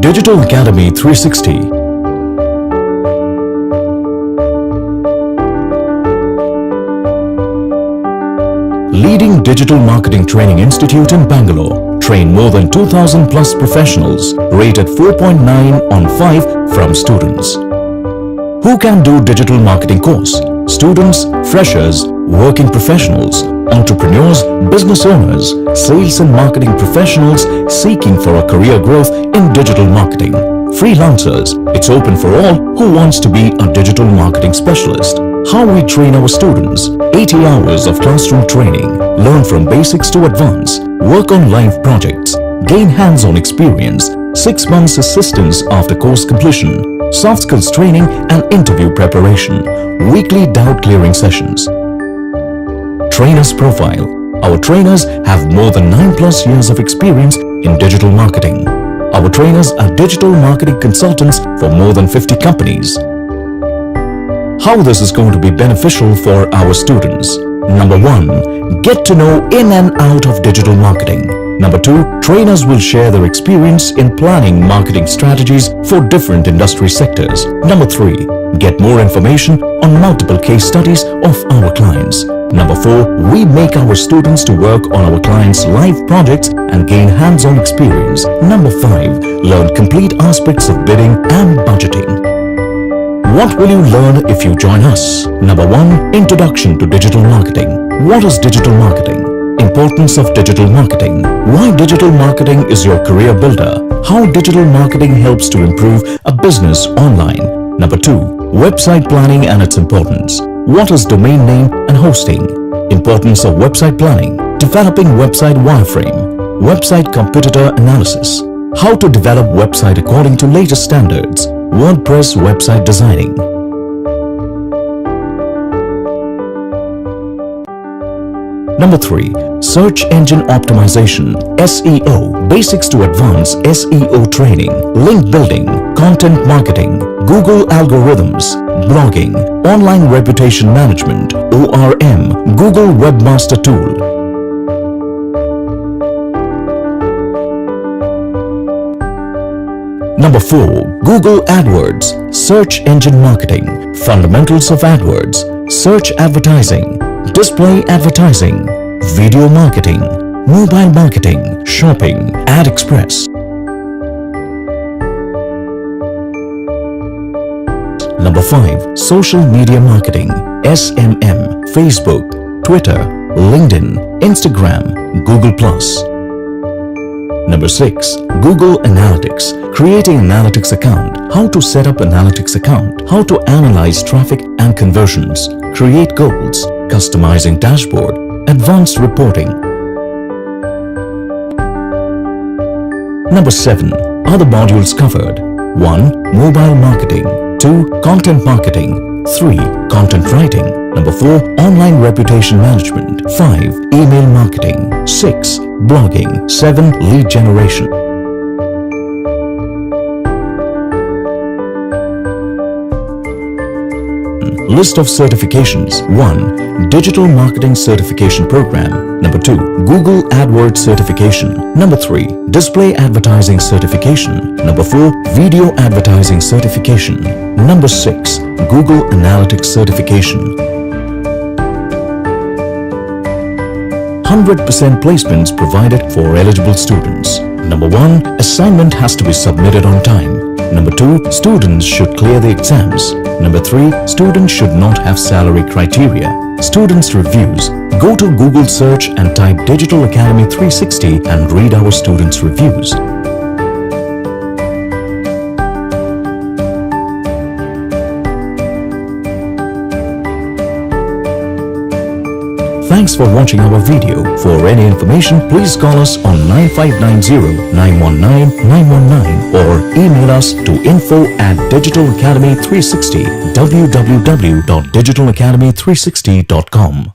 Digital Academy 360. Leading digital marketing training institute in Bangalore. Train more than 2,000 plus professionals. Rated 4.9 on 5 from students. Who can do digital marketing course? Students, freshers, working professionals, entrepreneurs, business owners, sales and marketing professionals seeking for a career growth in digital marketing. Freelancers, it's open for all who wants to be a digital marketing specialist. How we train our students: 80 hours of classroom training, learn from basics to advance, work on live projects, gain hands-on experience, 6 months assistance after course completion, soft skills training and interview preparation, weekly doubt clearing sessions. Trainers profile. Our trainers have more than 9+ years of experience in digital marketing. Our trainers are digital marketing consultants for more than 50 companies. How this is going to be beneficial for our students? Number 1, get to know in and out of digital marketing. Number 2, trainers will share their experience in planning marketing strategies for different industry sectors. Number 3, get more information on multiple case studies of our clients. Number 4, we make our students to work on our clients' live projects and gain hands-on experience. Number 5, learn complete aspects of bidding and budgeting. What will you learn if you join us? Number 1, introduction to digital marketing. What is digital marketing? Importance of digital marketing. Why digital marketing is your career builder. How digital marketing helps to improve a business online. Number 2, website planning and its importance. What is domain name and hosting? Importance of website planning. Developing website wireframe. Website competitor analysis. How to develop website according to latest standards. WordPress website designing. Number 3, search engine optimization, SEO, basics to advanced SEO training, link building, content marketing, Google algorithms, blogging, online reputation management, ORM, Google Webmaster Tool. Number 4, Google AdWords, search engine marketing, fundamentals of AdWords, search advertising, display advertising, video marketing, mobile marketing, shopping, AdExpress. Number 5, social media marketing, SMM, Facebook, Twitter, LinkedIn, Instagram, Google+. Number 6, Google Analytics, creating analytics account, how to set up analytics account, how to analyze traffic and conversions, create goals, customizing dashboard, advanced reporting. Number 7, other modules covered. 1, mobile marketing. 2, content marketing. 3, content writing. Number 4, online reputation management. 5, email marketing. 6, blogging. 7, lead generation. List of certifications. 1, Digital Marketing Certification Program. Number 2, Google AdWords Certification. Number 3, Display Advertising Certification. Number 4, Video Advertising Certification. Number 6, Google Analytics Certification. 100% placements provided for eligible students. Number 1, assignment has to be submitted on time. Number 2, students should clear the exams. Number 3, students should not have salary criteria. Students' reviews. Go to Google search and type Digital Academy 360 and read our students' reviews. Thanks for watching our video. For any information, please call us on 9590-919-919 or email us to info@digitalacademy360 www.digitalacademy360.com.